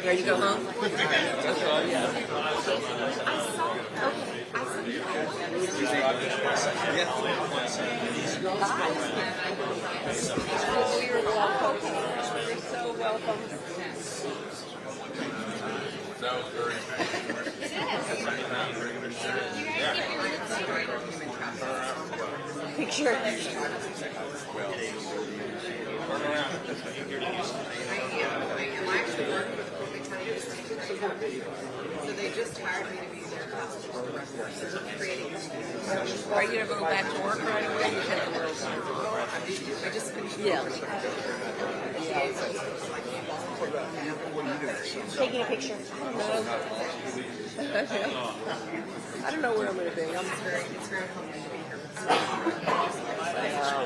Ready to go home? You're welcome. You're so welcome. That was very nice. Picture. So they just hired me to be their customer creating. Are you going to go back to work right away? You have to work. I just finished. Yeah. Taking a picture. I don't know where I'm going to be. It's very humbling to be here.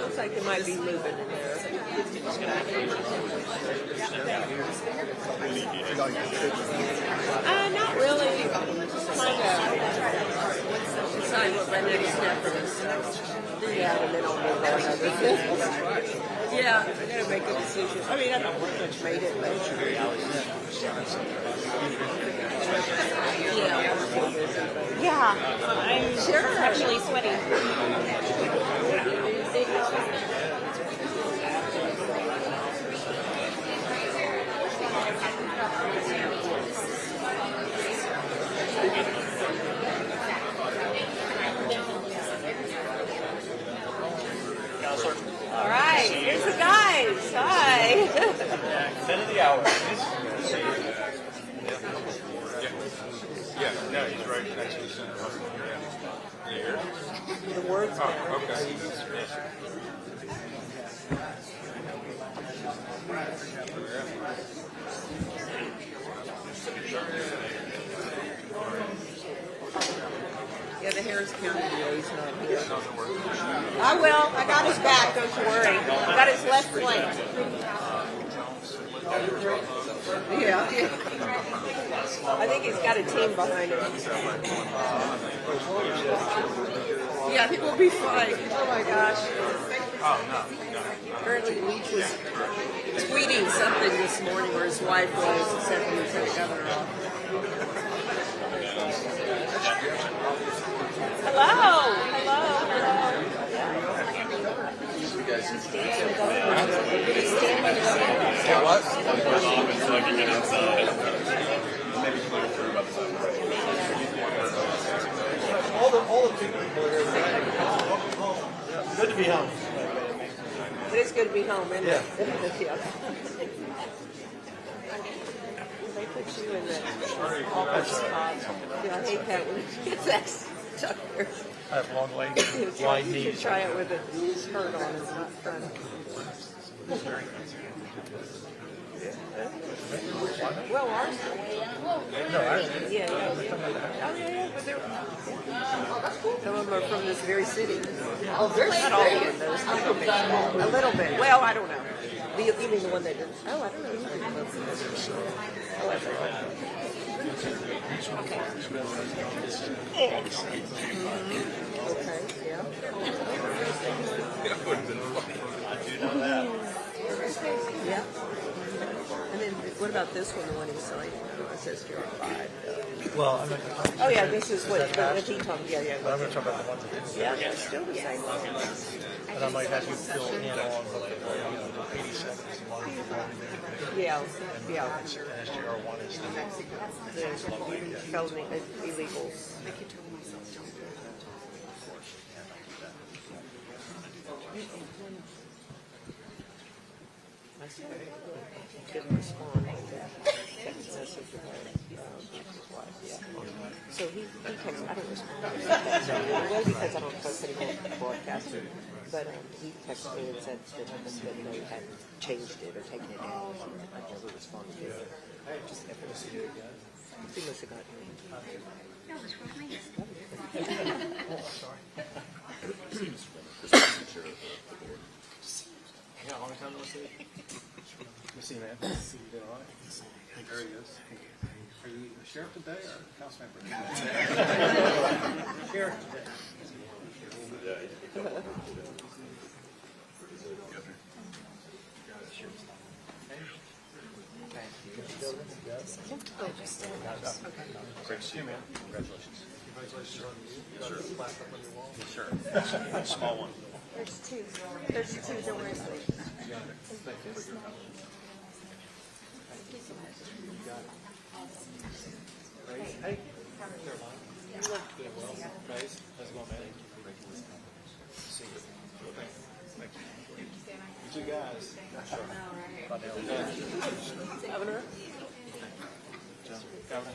Looks like it might be moving in there. Not really. Trying to decide what my next step is. Do that and then I'll move on. Yeah, I gotta make a decision. I mean, I don't pretty much made it, but yeah, I'm sure. Actually sweating. All right, here's the guys. Hi. 10 of the hour. Yeah, no, he's right next to the center. Here. The words. Oh, okay. Yeah, the Harris County DA's not here. I will. I got his back. Don't you worry. I got his left flank. Yeah. I think he's got a team behind him. Yeah, I think we'll be fine. Oh my gosh. Apparently Leach was tweeting something this morning, or his wife was, and said he was going to governor off. Hello. Hello. Hello. What? All the people are here. Good to be home. It is good to be home, isn't it? Yeah. They put you in the office spot. Yeah, I hate that when it's that stuck there. I have long legs, wide You knees. should try it with a skirt on. It's not fun. Well, ours. Yeah. Oh, yeah. But they're, some of them are from this very city. Oh, there's not all of them. There's a little bit. Well, I don't know. Even the one that didn't. Oh, I don't know. Oh, I forgot. Okay. Yeah. Yeah. And then what about this one, the one he signed? It says here 5. Well, I'm not Oh, yeah, this is what he told me. Yeah. but I'm going to talk about the ones that didn't. Yeah, it's still the same one. And I might have you fill in on what the 87s one. Yeah. And SGR1 is The felony illegals. Didn't respond like that. So he texted, I don't respond. Well, because I don't post anymore broadcasting. But he texted me and said that they had changed it or taken it down. I never responded to it. He must have gotten me. Yeah, long time no see. You see, man. You doing all right? There he is. Are you the sheriff today or council member? Sheriff today. Great to see you, man. Congratulations. Congratulations on you. You got a plaque up on your wall. Yes, sir. Small one. There's two. There's two. Don't worry about it. Hey. You look doing well. Guys, how's it going, man? See you. Thank you. You two guys. Sure. Governor? Governor.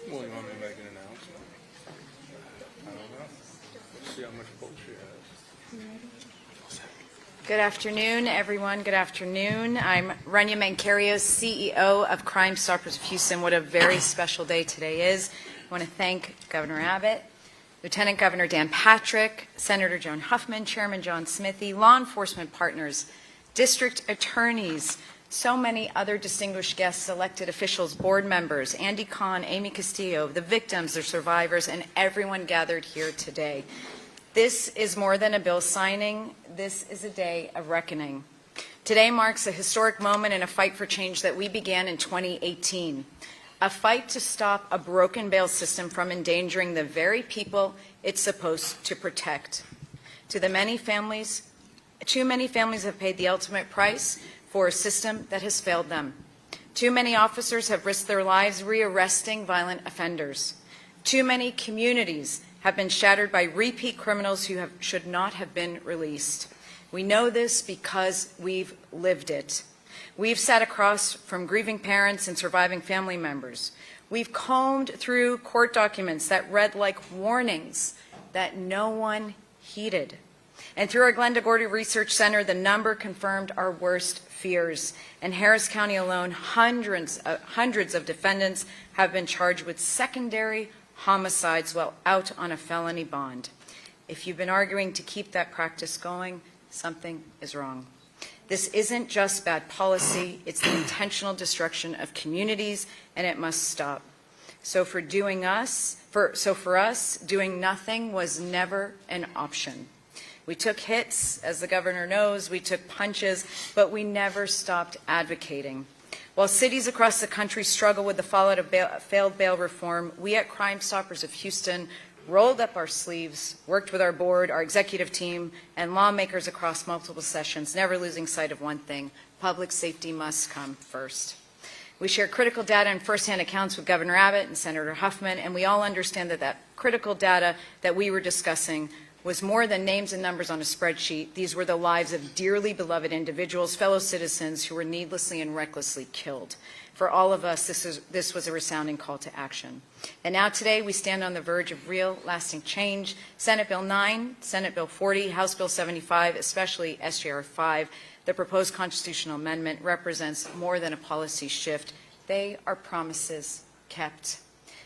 Well, you want me to make an announcement? I don't know. See how much pull she has. Good afternoon, everyone. Good afternoon. I'm Rana Manario, CEO of Crime Stoppers of Houston. What a very special day today is. I want to thank Governor Abbott, Lieutenant Governor Dan Patrick, Senator Joan Huffman, Chairman John Smithy, law enforcement partners, district attorneys, so many other distinguished guests, elected officials, board members, Andy Kahn, Amy Castillo, the victims, the survivors, and everyone gathered here today. This is more than a bill signing. This is a day of reckoning. Today marks a historic moment in a fight for change that we began in 2018, a fight to stop a broken bail system from endangering the very people it's supposed to protect. Too many families have paid the ultimate price for a system that has failed them. Too many officers have risked their lives rearresting violent offenders. Too many communities have been shattered by repeat criminals who should not have been released. We know this because we've lived it. We've sat across from grieving parents and surviving family members. We've combed through court documents that read like warnings that no one heeded. And through our Glenda Gordy Research Center, the number confirmed our worst fears. In Harris County alone, hundreds of defendants have been charged with secondary homicides while out on a felony bond. If you've been arguing to keep that practice going, something is wrong. This isn't just bad policy, it's the intentional destruction of communities, and it must stop. So for us, doing nothing was never an option. We took hits, as the governor knows, we took punches, but we never stopped advocating. While cities across the country struggle with the fallout of failed bail reform, we at Crime Stoppers of Houston rolled up our sleeves, worked with our board, our executive team, and lawmakers across multiple sessions, never losing sight of one thing: public safety must come first. We share critical data and firsthand accounts with Governor Abbott and Senator Huffman, and we all understand that critical data that we were discussing was more than names and numbers on a spreadsheet. These were the lives of dearly beloved individuals, fellow citizens who were needlessly and recklessly killed. For all of us, this was a resounding call to action. And now today, we stand on the verge of real, lasting change. Senate Bill 9, Senate Bill 40, House Bill 75, especially SJR 5, the proposed constitutional amendment, represents more than a policy shift. They are promises kept.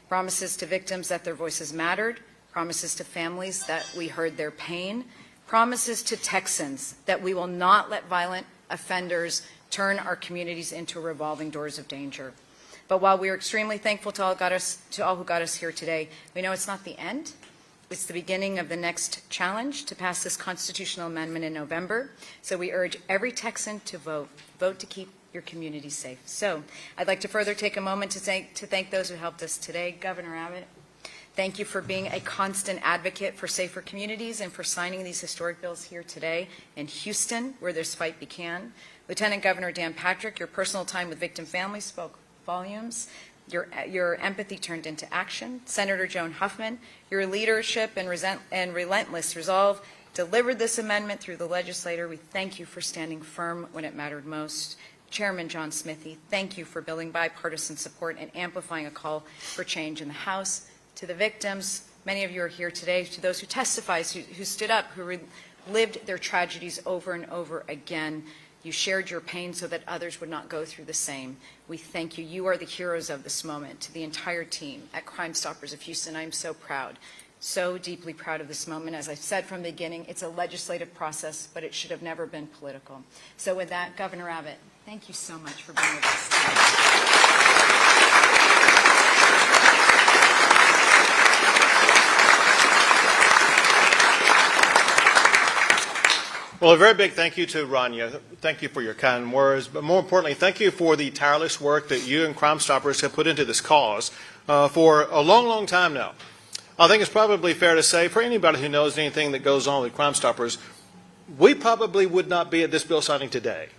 Promises to victims that their voices mattered, promises to families that we heard their pain, promises to Texans that we will not let violent offenders turn our communities into revolving doors of danger. But while we are extremely thankful to all who got us here today, we know it's not the end. It's the beginning of the next challenge to pass this constitutional amendment in November. So we urge every Texan to vote. Vote to keep your community safe. So I'd like to further take a moment to thank those who helped us today. Governor Abbott, thank you for being a constant advocate for safer communities and for signing these historic bills here today in Houston, where this fight began. Lieutenant Governor Dan Patrick, your personal time with victim families spoke volumes. Your empathy turned into action. Senator Joan Huffman, your leadership and relentless resolve delivered this amendment through the legislature. We thank you for standing firm when it mattered most. Chairman John Smithy, thank you for building bipartisan support and amplifying a call for change in the House. To the victims, many of you are here today, to those who testified, who stood up, who lived their tragedies over and over again. You shared your pain so that others would not go through the same. We thank you. You are the heroes of this moment. To the entire team at Crime Stoppers of Houston, I'm so proud, so deeply proud of this moment. As I've said from the beginning, it's a legislative process, but it should have never been political. So with that, Governor Abbott, thank you so much for being with us today. Well, a very big thank you to Rana. Thank you for your kind words, but more importantly, thank you for the tireless work that you and Crime Stoppers have put into this cause for a long, long time now. I think it's probably fair to say, for anybody who knows anything that goes on with Crime Stoppers, we probably would not be at this bill signing today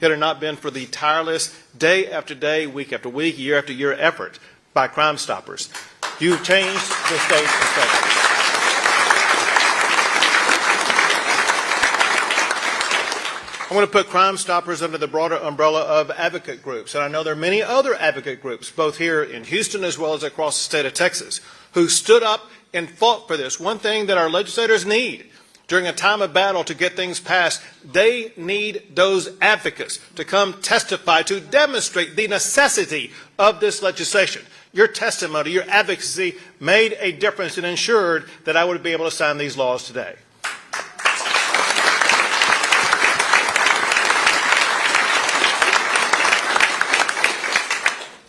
had it not been for the tireless day after day, week after week, year after year effort by Crime Stoppers. You've changed the state of Texas. I want to put Crime Stoppers under the broader umbrella of advocate groups. And I know there are many other advocate groups, both here in Houston as well as across the state of Texas, who stood up and fought for this. One thing that our legislators need during a time of battle to get things passed, they need those advocates to come testify, to demonstrate the necessity of this legislation. Your testimony, your advocacy made a difference and ensured that I would be able to sign these laws today.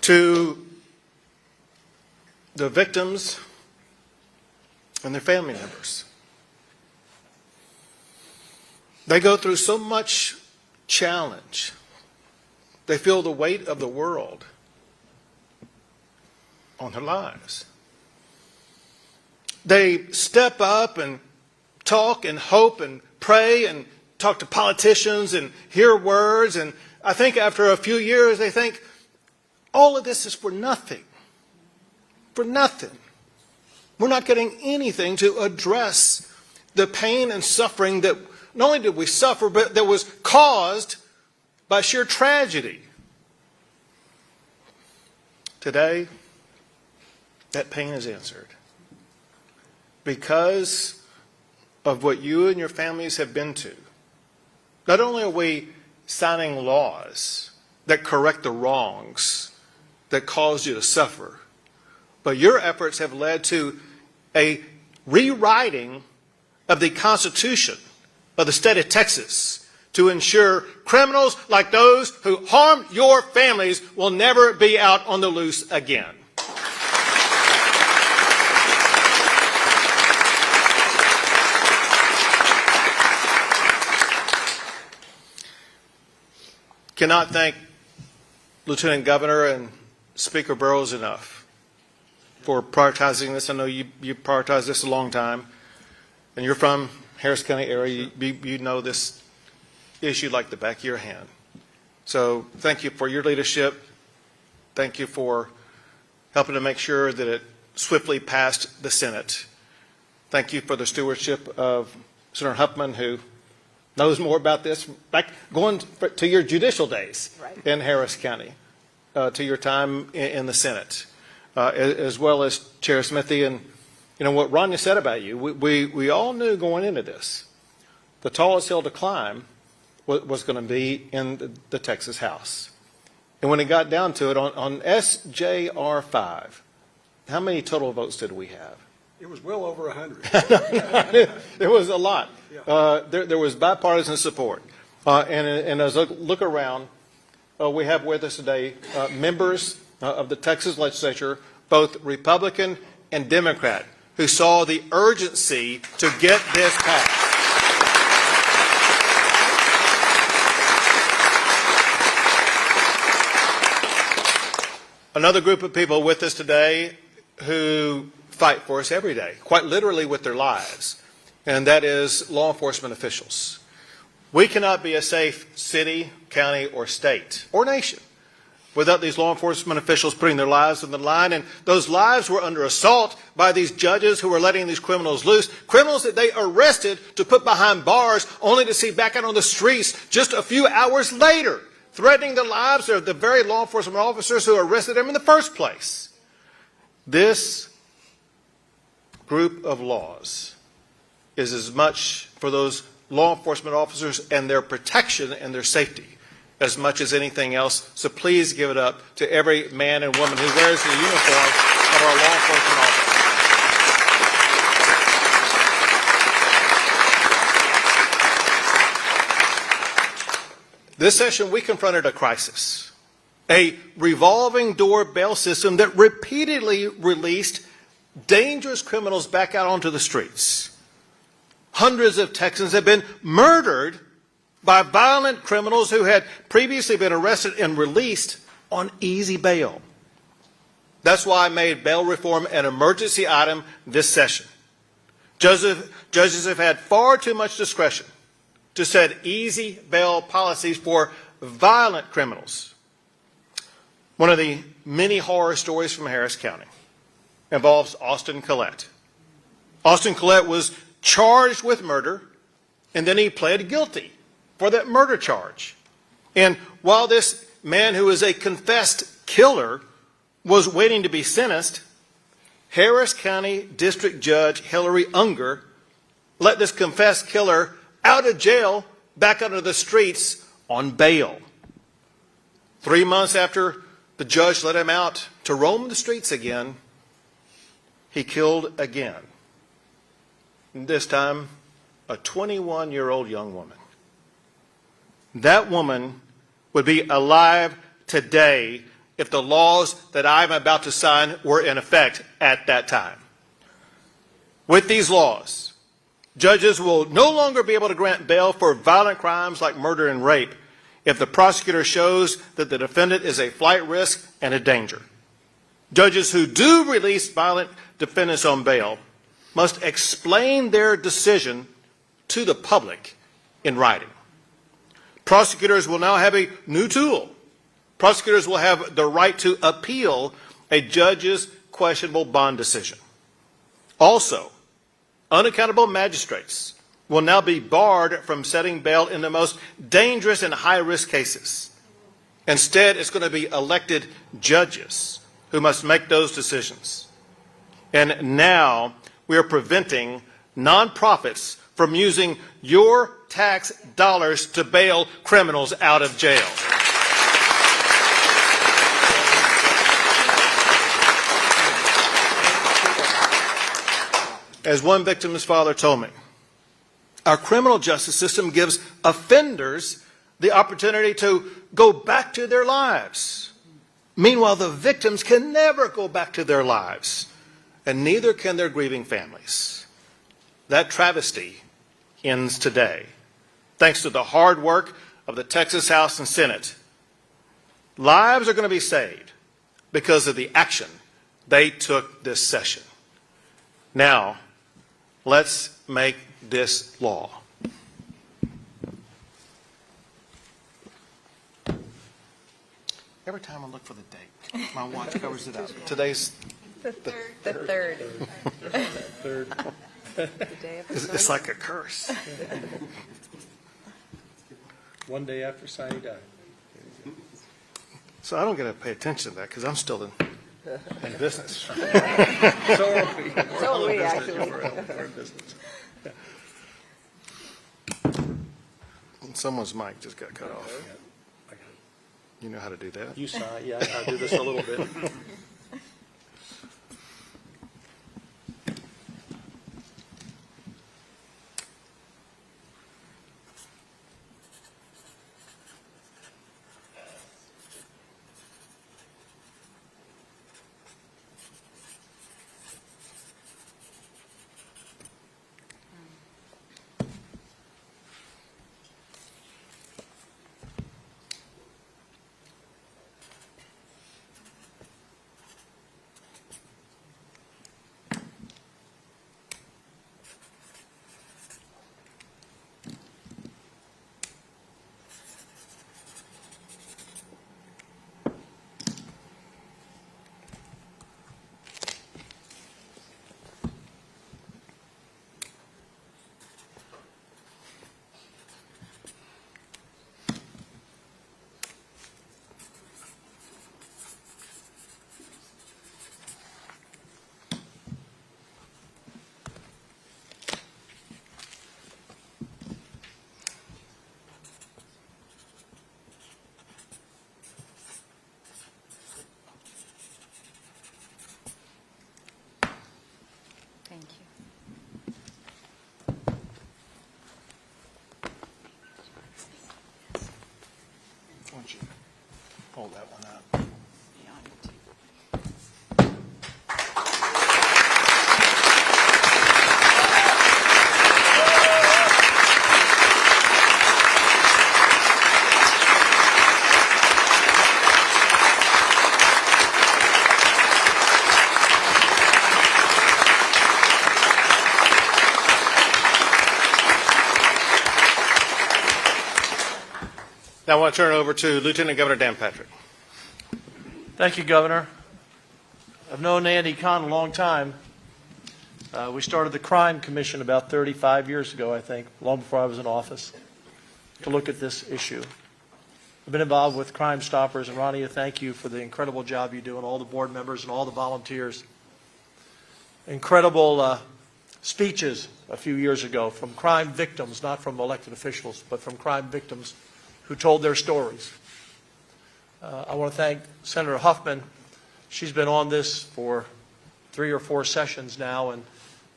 To the victims and their family members. They go through so much challenge. They feel the weight of the world on their lives. They step up and talk and hope and pray and talk to politicians and hear words. And I think after a few years, they think, all of this is for nothing. For nothing. We're not getting anything to address the pain and suffering that not only did we suffer, but that was caused by sheer tragedy. Today, that pain is answered. Because of what you and your families have been to. Not only are we signing laws that correct the wrongs that caused you to suffer, but your efforts have led to a rewriting of the Constitution of the state of Texas to ensure criminals like those who harmed your families will never be out on the loose again. Cannot thank Lieutenant Governor and Speaker Burrows enough for prioritizing this. I know you prioritized this a long time, and you're from Harris County area. You know this issue like the back of your hand. So thank you for your leadership. Thank you for helping to make sure that it swiftly passed the Senate. Thank you for the stewardship of Senator Huffman, who knows more about this, back going to your judicial days in Harris County, to your time in the Senate, as well as Chair Smithy. And you know what Rana said about you, we all knew going into this, the tallest hill to climb was going to be in the Texas House. And when it got down to it, on SJR 5, how many total votes did we have? It was well over 100. It was a lot. There was bipartisan support. And as I look around, we have with us today members of the Texas legislature, both Republican and Democrat, who saw the urgency to get this passed. Another group of people with us today who fight for us every day, quite literally with their lives, and that is law enforcement officials. We cannot be a safe city, county, or state, or nation without these law enforcement officials putting their lives on the line. And those lives were under assault by these judges who were letting these criminals loose, criminals that they arrested to put behind bars, only to see back out on the streets just a few hours later, threatening the lives of the very law enforcement officers who arrested them in the first place. This group of laws is as much for those law enforcement officers and their protection and their safety as much as anything else. So please give it up to every man and woman who wears the uniform of our law enforcement officers. This session, we confronted a crisis, a revolving door bail system that repeatedly released dangerous criminals back out onto the streets. Hundreds of Texans have been murdered by violent criminals who had previously been arrested and released on easy bail. That's why I made bail reform an emergency item this session. Judges have had far too much discretion to set easy bail policies for violent criminals. One of the many horror stories from Harris County involves Austin Collette. Austin Collette was charged with murder, and then he pled guilty for that murder charge. And while this man who is a confessed killer was waiting to be sentenced, Harris County District Judge Hillary Unger let this confessed killer out of jail back onto the streets on bail. 3 months after the judge let him out to roam the streets again, he killed again. This time, a 21-year-old young woman. That woman would be alive today if the laws that I'm about to sign were in effect at that time. With these laws, judges will no longer be able to grant bail for violent crimes like murder and rape if the prosecutor shows that the defendant is a flight risk and a danger. Judges who do release violent defendants on bail must explain their decision to the public in writing. Prosecutors will now have a new tool. Prosecutors will have the right to appeal a judge's questionable bond decision. Also, unaccountable magistrates will now be barred from setting bail in the most dangerous and high-risk cases. Instead, it's going to be elected judges who must make those decisions. And now we are preventing nonprofits from using your tax dollars to bail criminals out of jail. As one victim's father told me, our criminal justice system gives offenders the opportunity to go back to their lives. Meanwhile, the victims can never go back to their lives, and neither can their grieving families. That travesty ends today, thanks to the hard work of the Texas House and Senate. Lives are going to be saved because of the action they took this session. Now, let's make this law. Every time I look for the date, my watch covers it up. Today's The third. it's like a curse. One day after Sonny died. So I don't get to pay attention to that because I'm still in business. So are we. So are we, actually. We're in business. Someone's mic just got cut off. You know how to do that? You saw it, yeah, I do this a little bit. Hold that one up. Now I want to turn it over to Lieutenant Governor Dan Patrick. Thank you, Governor. I've known Andy Kahn a long time. We started the Crime Commission about 35 years ago, I think, long before I was in office, to look at this issue. I've been involved with Crime Stoppers, and Rana, thank you for the incredible job you do, and all the board members and all the volunteers. Incredible speeches a few years ago from crime victims, not from elected officials, but from crime victims who told their stories. I want to thank Senator Huffman. She's been on this for 3 or 4 sessions now,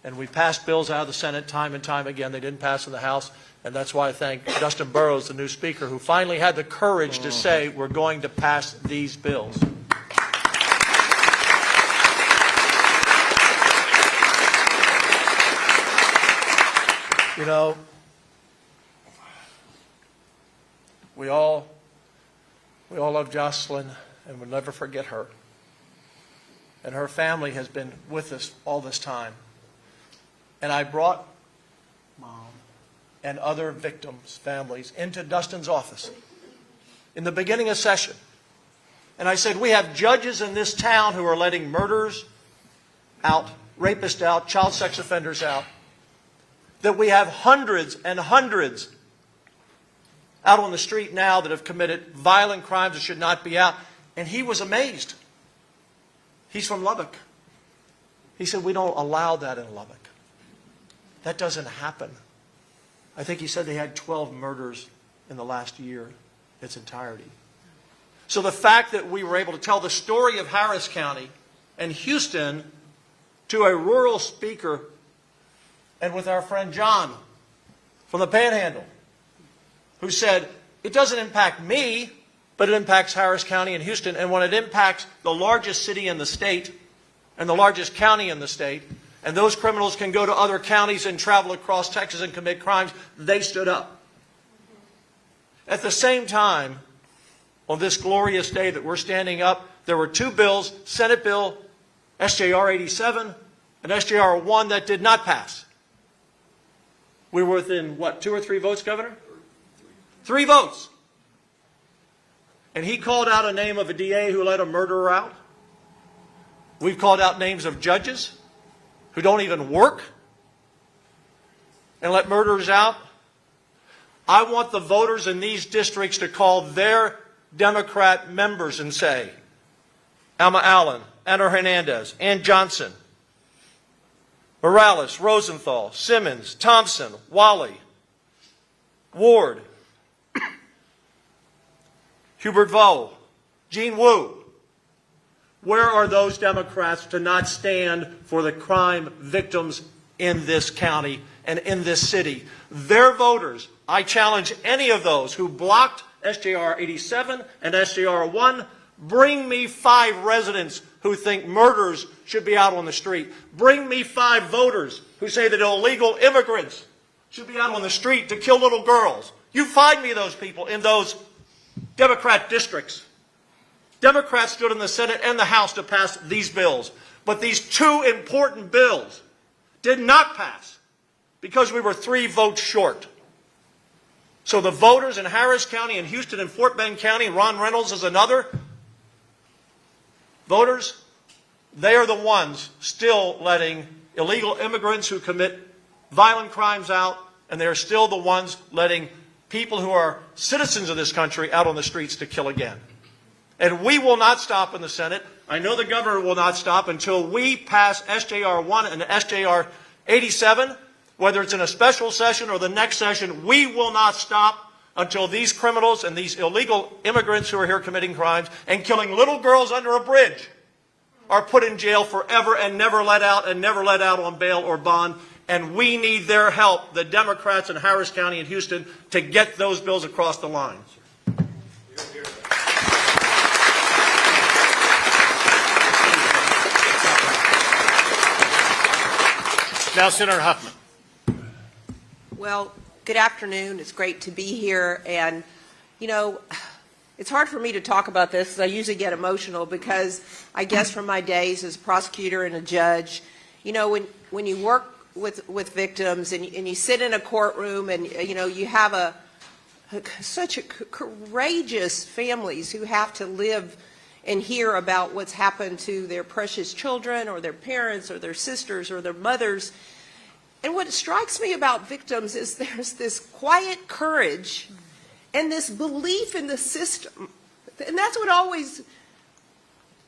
and we passed bills out of the Senate time and time again. They didn't pass in the House, and that's why I thank Dustin Burrows, the new Speaker, who finally had the courage to say we're going to pass these bills. You know, we all love Jocelyn, and we'll never forget her. And her family has been with us all this time. And I brought Mom and other victims' families into Dustin's office in the beginning of session. And I said, we have judges in this town who are letting murderers out, rapists out, child sex offenders out. That we have hundreds and hundreds out on the street now that have committed violent crimes that should not be out. And he was amazed. He's from Lubbock. He said, we don't allow that in Lubbock. That doesn't happen. I think he said they had 12 murders in the last year, its entirety. So the fact that we were able to tell the story of Harris County and Houston to a rural speaker, and with our friend John from the Panhandle, who said, it doesn't impact me, but it impacts Harris County and Houston. And when it impacts the largest city in the state and the largest county in the state, and those criminals can go to other counties and travel across Texas and commit crimes, they stood up. At the same time, on this glorious day that we're standing up, there were 2 bills, Senate Bill SJR 87 and SJR 1, that did not pass. We were within, what, 2 or 3 votes, Governor? 3 votes. And he called out a name of a DA who let a murderer out. We've called out names of judges who don't even work and let murderers out. I want the voters in these districts to call their Democrat members and say, Alma Allen, Anna Hernandez, Ann Johnson, Morales, Rosenthal, Simmons, Thompson, Wally, Ward, Hubert Vo, Gene Wu. Where are those Democrats to not stand for the crime victims in this county and in this city? Their voters, I challenge any of those who blocked SJR 87 and SJR 1, bring me 5 residents who think murderers should be out on the street. Bring me 5 voters who say that illegal immigrants should be out on the street to kill little girls. You find me those people in those Democrat districts. Democrats stood in the Senate and the House to pass these bills. But these 2 important bills did not pass because we were 3 votes short. So the voters in Harris County and Houston and Fort Bend County, Ron Reynolds is another, voters, they are the ones still letting illegal immigrants who commit violent crimes out, and they are still the ones letting people who are citizens of this country out on the streets to kill again. And we will not stop in the Senate. I know the governor will not stop until we pass SJR 1 and SJR 87, whether it's in a special session or the next session. We will not stop until these criminals and these illegal immigrants who are here committing crimes and killing little girls under a bridge are put in jail forever and never let out on bail or bond. And we need their help, the Democrats in Harris County and Houston, to get those bills across the line. Now Senator Huffman. Well, good afternoon. It's great to be here. And, you know, it's hard for me to talk about this because I usually get emotional because I guess from my days as a prosecutor and a judge, you know, when you work with victims and you sit in a courtroom and, you know, you have such courageous families who have to live and hear about what's happened to their precious children or their parents or their sisters or their mothers. And what strikes me about victims is there's this quiet courage and this belief in the system. And that's what always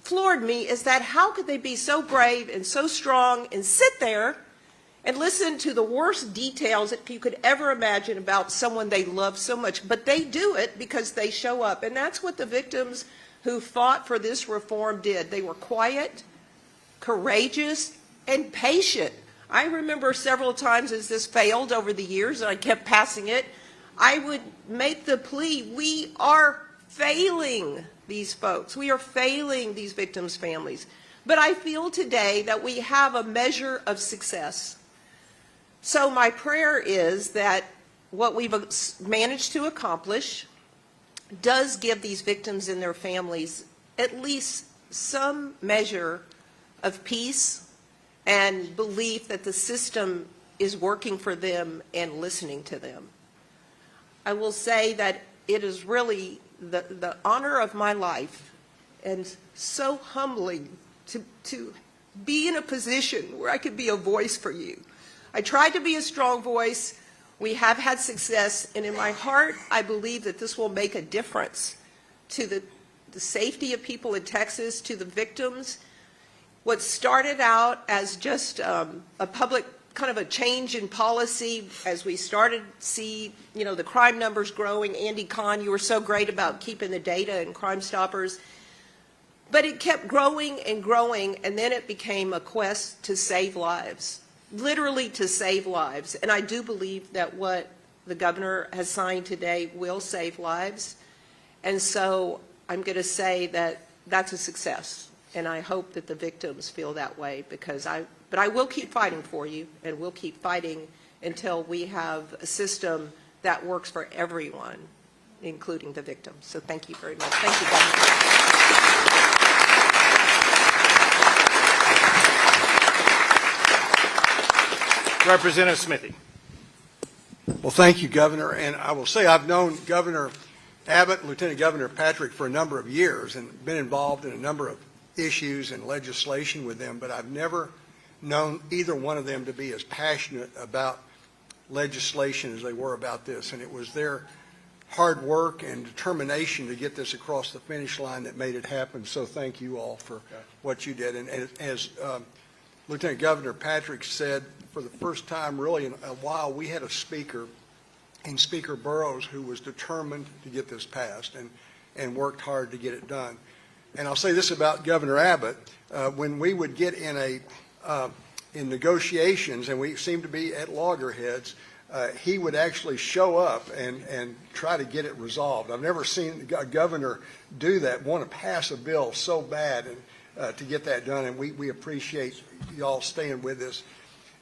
floored me, is that how could they be so brave and so strong and sit there and listen to the worst details that you could ever imagine about someone they love so much. But they do it because they show up. And that's what the victims who fought for this reform did. They were quiet, courageous, and patient. I remember several times as this failed over the years, and I kept passing it, I would make the plea, we are failing these folks. We are failing these victims' families. But I feel today that we have a measure of success. So my prayer is that what we've managed to accomplish does give these victims and their families at least some measure of peace and belief that the system is working for them and listening to them. I will say that it is really the honor of my life and so humbling to be in a position where I could be a voice for you. I tried to be a strong voice. We have had success, and in my heart, I believe that this will make a difference to the safety of people in Texas, to the victims. What started out as just a public kind of a change in policy as we started to see, you know, the crime numbers growing. Andy Kahn, you were so great about keeping the data and Crime Stoppers. But it kept growing and growing, and then it became a quest to save lives. Literally to save lives. And I do believe that what the governor has signed today will save lives. And so I'm going to say that that's a success. And I hope that the victims feel that way, but I will keep fighting for you, and we'll keep fighting until we have a system that works for everyone, including the victims. So thank you very much. Thank you, Governor. Representative Smithy. Well, thank you, Governor. And I will say I've known Governor Abbott and Lieutenant Governor Patrick for a number of years and been involved in a number of issues and legislation with them, but I've never known either one of them to be as passionate about legislation as they were about this. And it was their hard work and determination to get this across the finish line that made it happen. So thank you all for what you did. And as Lieutenant Governor Patrick said, for the first time really in a while, we had a speaker in Speaker Burrows who was determined to get this passed and worked hard to get it done. And I'll say this about Governor Abbott. When we would get in negotiations, and we seemed to be at loggerheads, he would actually show up and try to get it resolved. I've never seen a governor do that, want to pass a bill so bad and to get that done, and we appreciate y'all staying with us.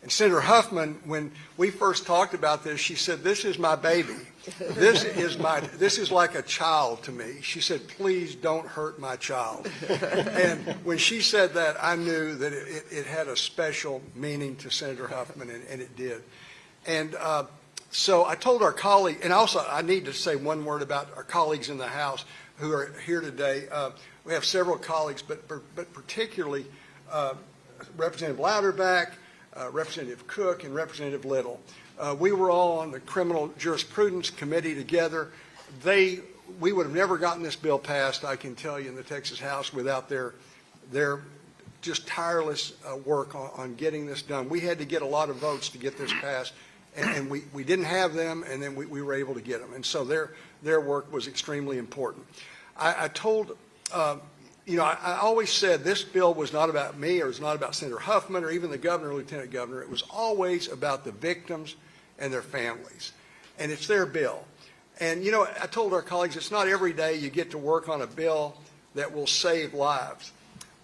And Senator Huffman, when we first talked about this, she said, "This is my baby. This is like a child to me." She said, "Please don't hurt my child." And when she said that, I knew that it had a special meaning to Senator Huffman, and it did. And so I told our colleague, and also I need to say one word about our colleagues in the House who are here today. We have several colleagues, but particularly Representative Louderback, Representative Cook, and Representative Little. We were all on the Criminal Jurisprudence Committee together. We would have never gotten this bill passed, I can tell you, in the Texas House without their just tireless work on getting this done. We had to get a lot of votes to get this passed, and we didn't have them, and then we were able to get them. And so their work was extremely important. I told I always said this bill was not about me, or it's not about Senator Huffman or even the governor or lieutenant governor. It was always about the victims and their families. And it's their bill. And, I told our colleagues, it's not every day you get to work on a bill that will save lives.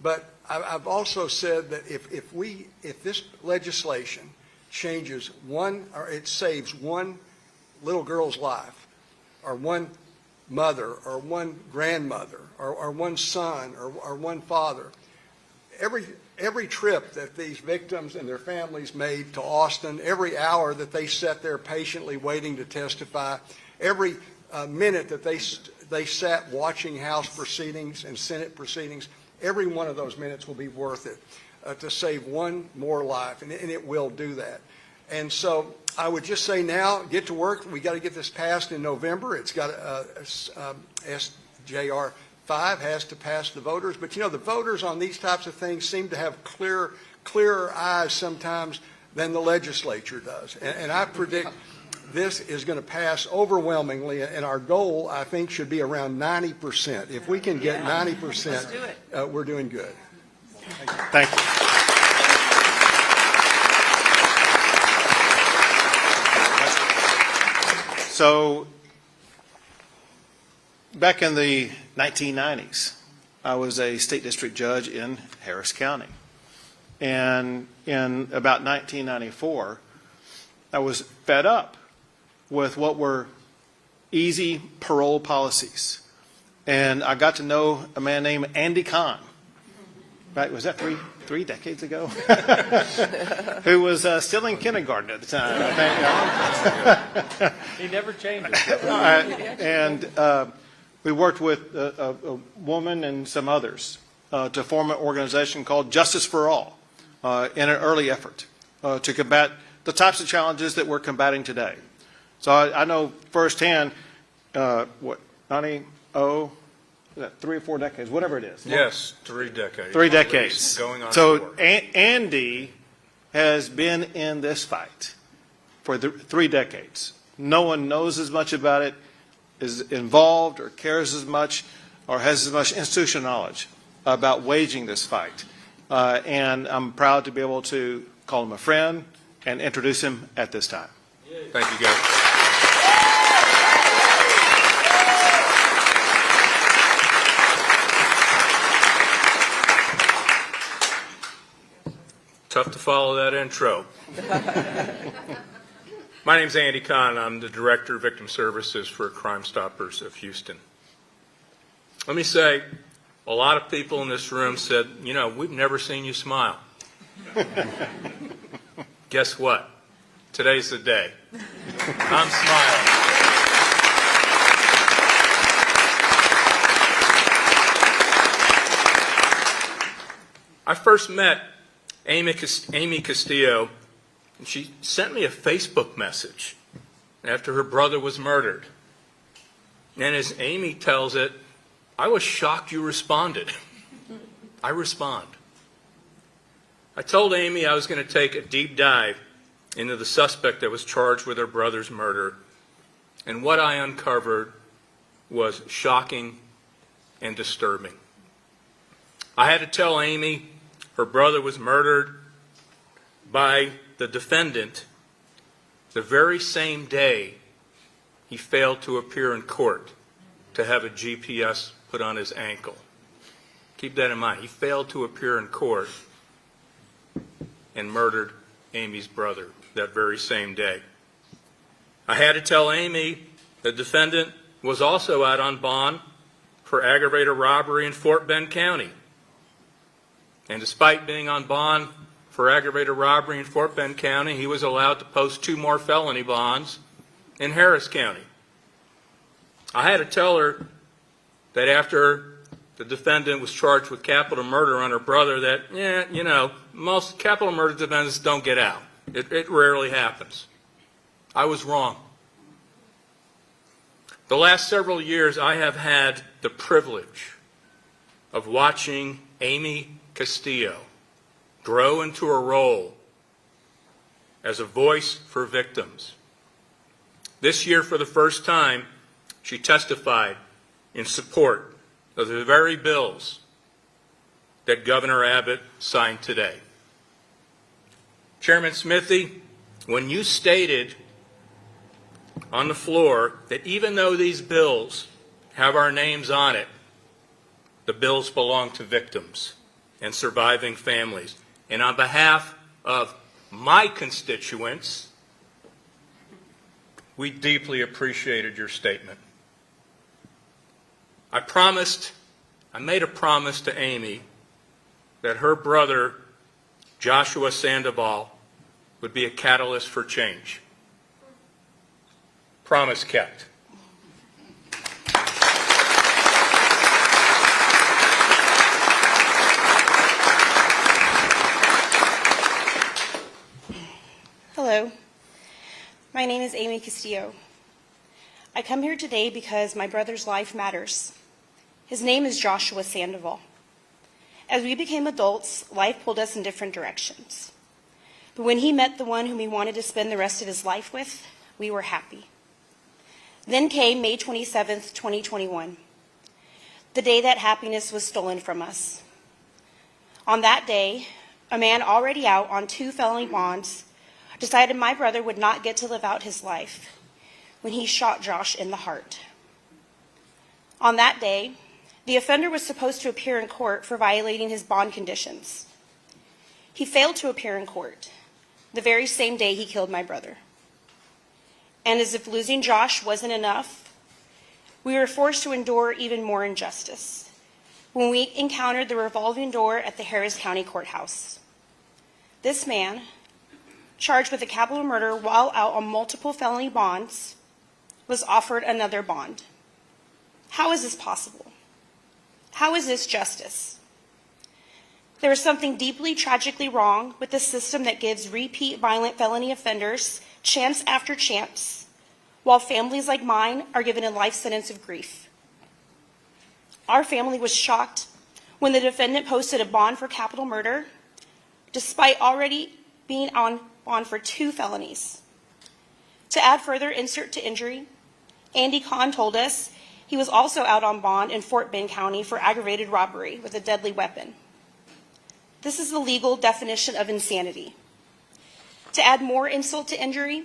But I've also said that if this legislation changes one, or it saves one little girl's life, or one mother, or one grandmother, or one son, or one father. Every trip that these victims and their families made to Austin, every hour that they sat there patiently waiting to testify, every minute that they sat watching House proceedings and Senate proceedings, every one of those minutes will be worth it to save one more life, and it will do that. And so I would just say now, get to work. We got to get this passed in November. It's got SJR 5 has to pass the voters. But, the voters on these types of things seem to have clearer eyes sometimes than the legislature does. And I predict this is going to pass overwhelmingly, and our goal, I think, should be around 90%. If we can get 90%, we're doing good. Thank you. So, back in the 1990s, I was a state district judge in Harris County. And in about 1994, I was fed up with what were easy parole policies. And I got to know a man named Andy Kahn. Right, was that three decades ago? Who was still in kindergarten at the time, I think. He never changes. And we worked with a woman and some others to form an organization called Justice for All in an early effort to combat the types of challenges that we're combating today. So I know firsthand, 3 or 4 decades, whatever it is. Yes, 3 decades. 3 decades. Going on. So Andy has been in this fight for 3 decades. No one knows as much about it, is involved or cares as much, or has as much institutional knowledge about waging this fight. And I'm proud to be able to call him a friend and introduce him at this time. Thank you, guys. Tough to follow that intro. My name's Andy Kahn. I'm the Director of Victim Services for Crime Stoppers of Houston. Let me say, a lot of people in this room said, we've never seen you smile. Guess what? Today's the day. I'm smiling. I first met Amy Castillo, and she sent me a Facebook message after her brother was murdered. And as Amy tells it, I was shocked you responded. I respond. I told Amy I was going to take a deep dive into the suspect that was charged with her brother's murder, and what I uncovered was shocking and disturbing. I had to tell Amy her brother was murdered by the defendant the very same day he failed to appear in court to have a GPS put on his ankle. Keep that in mind. He failed to appear in court and murdered Amy's brother that very same day. I had to tell Amy the defendant was also out on bond for aggravated robbery in Fort Bend County. And despite being on bond for aggravated robbery in Fort Bend County, he was allowed to post 2 more felony bonds in Harris County. I had to tell her that after the defendant was charged with capital murder on her brother that, most capital murder defendants don't get out. It rarely happens. I was wrong. The last several years, I have had the privilege of watching Amy Castillo grow into a role as a voice for victims. This year, for the first time, she testified in support of the very bills that Governor Abbott signed today. Chairman Smithy, when you stated on the floor that even though these bills have our names on it, the bills belong to victims and surviving families. And on behalf of my constituents, we deeply appreciated your statement. I made a promise to Amy that her brother, Joshua Sandoval, would be a catalyst for change. Promise kept. Hello, my name is Amy Castillo. I come here today because my brother's life matters. His name is Joshua Sandoval. As we became adults, life pulled us in different directions. But when he met the one whom he wanted to spend the rest of his life with, we were happy. Then came May 27th, 2021, the day that happiness was stolen from us. On that day, a man already out on 2 felony bonds decided my brother would not get to live out his life when he shot Josh in the heart. On that day, the offender was supposed to appear in court for violating his bond conditions. He failed to appear in court the very same day he killed my brother. And as if losing Josh wasn't enough, we were forced to endure even more injustice when we encountered the revolving door at the Harris County Courthouse. This man, charged with a capital murder while out on multiple felony bonds, was offered another bond. How is this possible? How is this justice? There is something deeply tragically wrong with the system that gives repeat violent felony offenders chance after chance, while families like mine are given a life sentence of grief. Our family was shocked when the defendant posted a bond for capital murder, despite already being on bond for 2 felonies. To add further insult to injury, Andy Kahn told us he was also out on bond in Fort Bend County for aggravated robbery with a deadly weapon. This is the legal definition of insanity. To add more insult to injury,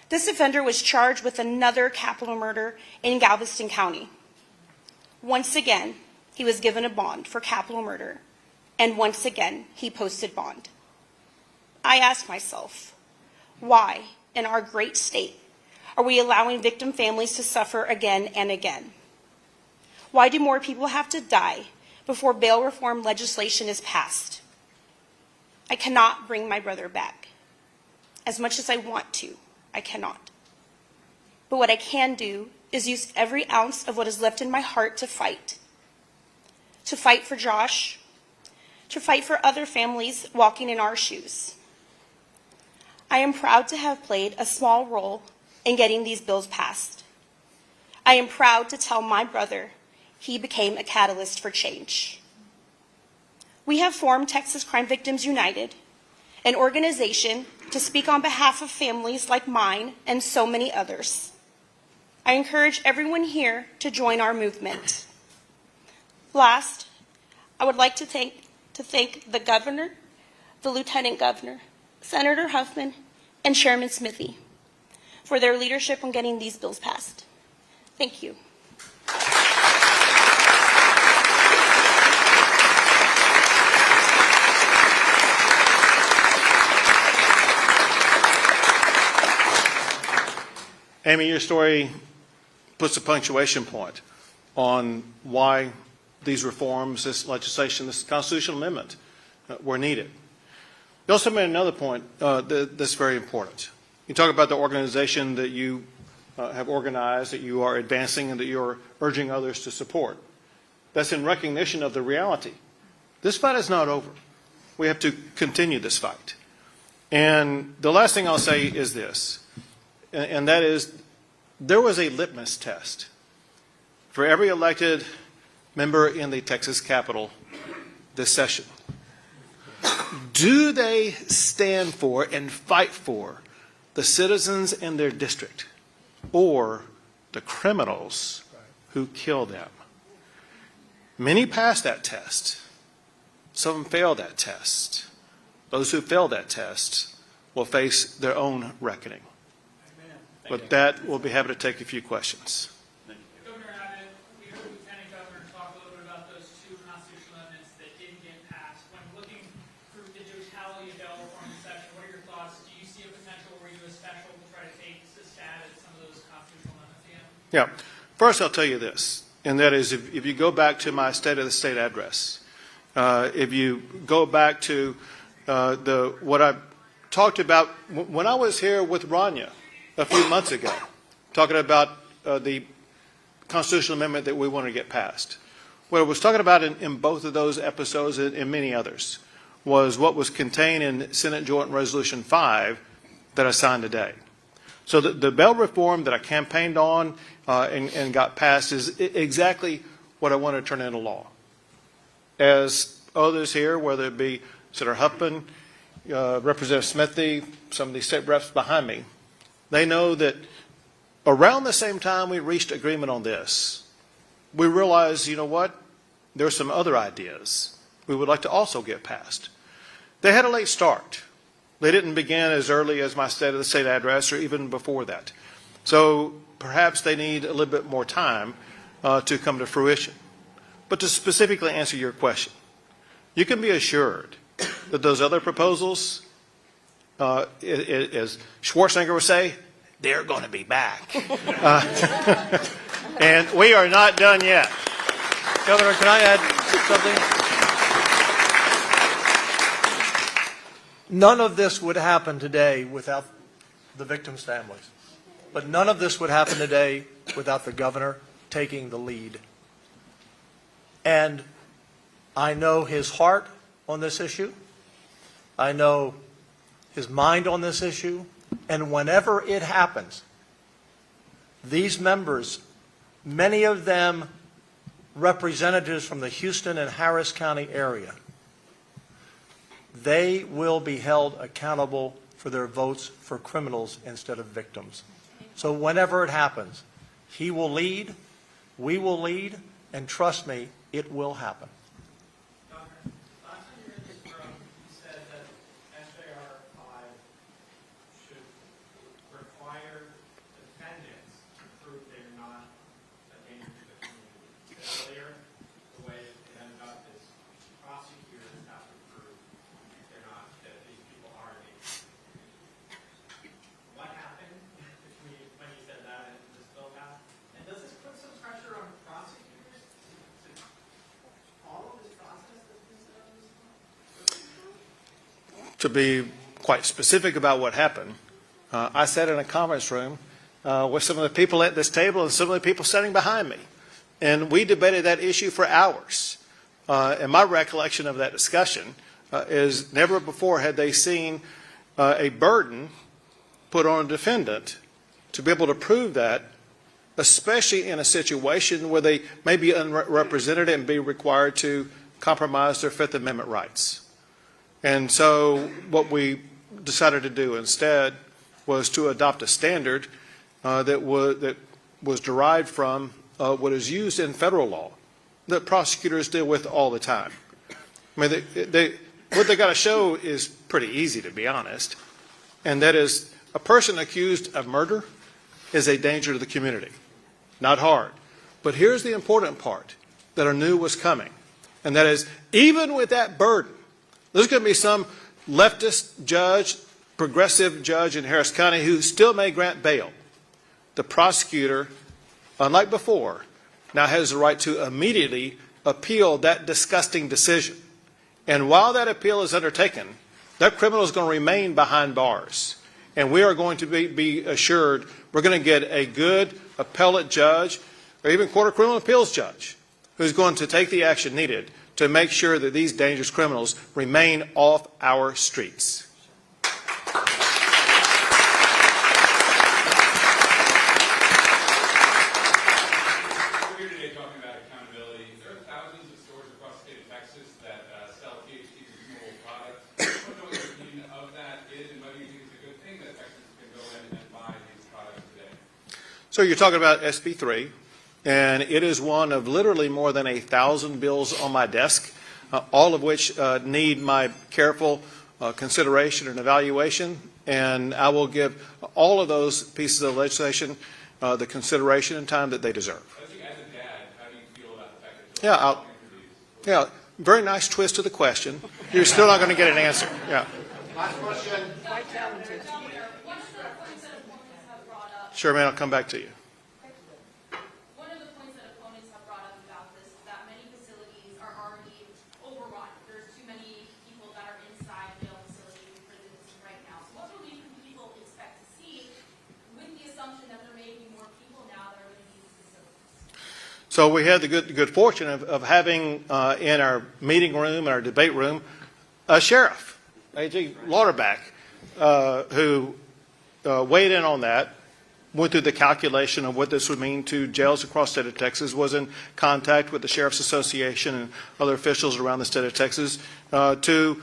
this offender was charged with another capital murder in Galveston County. Once again, he was given a bond for capital murder, and once again, he posted bond. I ask myself, why, in our great state, are we allowing victim families to suffer again and again? Why do more people have to die before bail reform legislation is passed? I cannot bring my brother back. As much as I want to, I cannot. But what I can do is use every ounce of what is left in my heart to fight. To fight for Josh, to fight for other families walking in our shoes. I am proud to have played a small role in getting these bills passed. I am proud to tell my brother he became a catalyst for change. We have formed Texas Crime Victims United, an organization to speak on behalf of families like mine and so many others. I encourage everyone here to join our movement. Last, I would like to thank the governor, the lieutenant governor, Senator Huffman, and Chairman Smithy for their leadership on getting these bills passed. Thank you. Amy, your story puts a punctuation point on why these reforms, this legislation, this constitutional amendment were needed. You also made another point that's very important. You talk about the organization that you have organized, that you are advancing, and that you're urging others to support. That's in recognition of the reality. This fight is not over. We have to continue this fight. And the last thing I'll say is this, and that is there was a litmus test for every elected member in the Texas Capitol this session. Do they stand for and fight for the citizens in their district or the criminals who kill them? Many passed that test. Some failed that test. Those who failed that test will face their own reckoning. With that, we'll be happy to take a few questions. Governor Abbott, we heard the Lieutenant Governor talk a little bit about those 2 constitutional amendments that didn't get passed. When looking through the totality of bail reform this session, what are your thoughts essential to try to take a stab at some of those constitutional amendments? Yeah. First, I'll tell you this, and that is if you go back to my State of the State address, if you go back to what I talked about when I was here with Rana a few months ago, talking about the constitutional amendment that we wanted to get passed. What I was talking about in both of those episodes and many others was what was contained in Senate Joint Resolution 5 that I signed today. So the bail reform that I campaigned on and got passed is exactly what I want to turn into law. As others here, whether it be Senator Huffman, Representative Smithy, some of these state reps behind me, they know that around the same time we reached agreement on this, we realized, you know what, there are some other ideas we would like to also get passed. They had a late start. They didn't begin as early as my State of the State address or even before that. So perhaps they need a little bit more time to come to fruition. But to specifically answer your question, you can be assured that those other proposals, as Schwarzenegger would say, they're going to be back. And we are not done yet. Governor, can I add something? None of this would happen today without the victims' families. But none of this would happen today without the governor taking the lead. And I know his heart on this issue. I know his mind on this issue. And whenever it happens, these members, many of them representatives from the Houston and Harris County area, they will be held accountable for their votes for criminals instead of victims. So whenever it happens, he will lead, we will lead, and trust me, it will happen. Governor, last time you were in this room, you said that SJR 5 should require defendants to prove they're not a danger to the community. Earlier, the way it ended up is prosecutors have to prove they're not, that these people are a danger. What happened between when you said that and this bill passed? And does this put some pressure on prosecutors to follow this process that's been set up this time? To be quite specific about what happened, I sat in a conference room with some of the people at this table and some of the people sitting behind me. And we debated that issue for hours. And my recollection of that discussion is never before had they seen a burden put on a defendant to be able to prove that, especially in a situation where they may be unrepresented and be required to compromise their Fifth Amendment rights. And so what we decided to do instead was to adopt a standard that was derived from what is used in federal law that prosecutors deal with all the time. I mean, what they got to show is pretty easy, to be honest, and that is a person accused of murder is a danger to the community. Not hard. But here's the important part that I knew was coming, and that is even with that burden, there's going to be some leftist judge, progressive judge in Harris County who still may grant bail. The prosecutor, unlike before, now has the right to immediately appeal that disgusting decision. And while that appeal is undertaken, that criminal is going to remain behind bars. And we are going to be assured we're going to get a good appellate judge or even court of criminal appeals judge who's going to take the action needed to make sure that these dangerous criminals remain off our streets. We're here today talking about accountability. There are thousands of stores across the state of Texas that sell THC controlled products. I want to know what your opinion of that is and whether you think it's a good thing that Texas can go in and buy these products today. So you're talking about SB 3. And it is one of literally more than 1,000 bills on my desk, all of which need my careful consideration and evaluation. And I will give all of those pieces of legislation the consideration and time that they deserve. I think as a dad, how do you feel about the fact that Yeah, very nice twist to the question. You're still not going to get an answer. Yeah. Quite talented. What's the Sure, man, I'll come back to you. One of the points that opponents have brought up about this is that many facilities are already overrun. There's too many people that are inside jail facilities and prisons right now. So what relief can people expect to see with the assumption that there may be more people now that are going to use the facilities? So we had the good fortune of having in our meeting room and our debate room a sheriff, A.J. Lauderback, who weighed in on that, went through the calculation of what this would mean to jails across the state of Texas, was in contact with the Sheriff's Association and other officials around the state of Texas to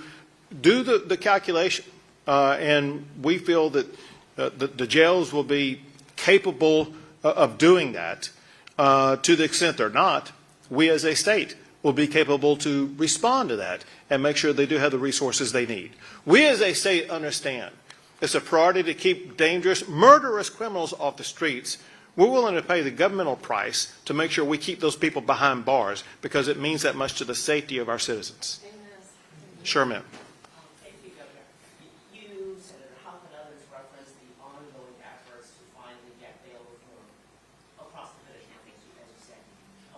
do the calculation. And we feel that the jails will be capable of doing that. To the extent they're not, we as a state will be capable to respond to that and make sure they do have the resources they need. We as a state understand it's a priority to keep dangerous, murderous criminals off the streets. We're willing to pay the governmental price to make sure we keep those people behind bars because it means that much to the safety of our citizens. Sure, ma'am. Thank you, Governor. You, Senator Huffman, and others referenced the ongoing efforts to finally get bail reform across the finish line, as you said.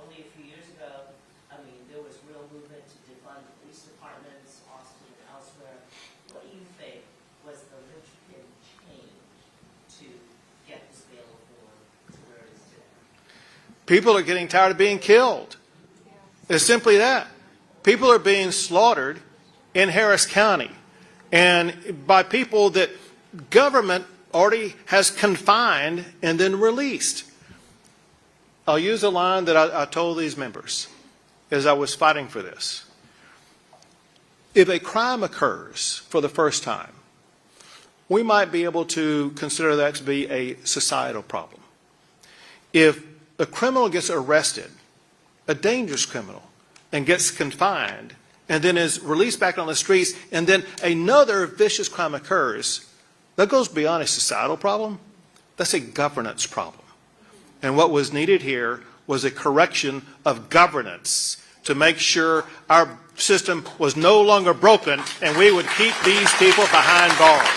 Only a few years ago, there was real movement to defund the police departments, Austin and elsewhere. What do you think was the linchpin change to get this bail reform to where it is today? People are getting tired of being killed. It's simply that. People are being slaughtered in Harris County, and by people that government already has confined and then released. I'll use a line that I told these members as I was fighting for this. If a crime occurs for the first time, we might be able to consider that to be a societal problem. If a criminal gets arrested, a dangerous criminal, and gets confined, and then is released back on the streets, and then another vicious crime occurs, that goes beyond a societal problem. That's a governance problem. And what was needed here was a correction of governance to make sure our system was no longer broken and we would keep these people behind bars.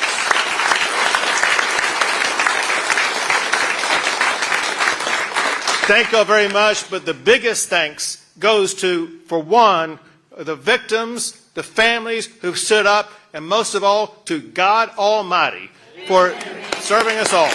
Thank you all very much, but the biggest thanks goes to, for one, the victims, the families who've stood up, and most of all, to God Almighty for serving us all.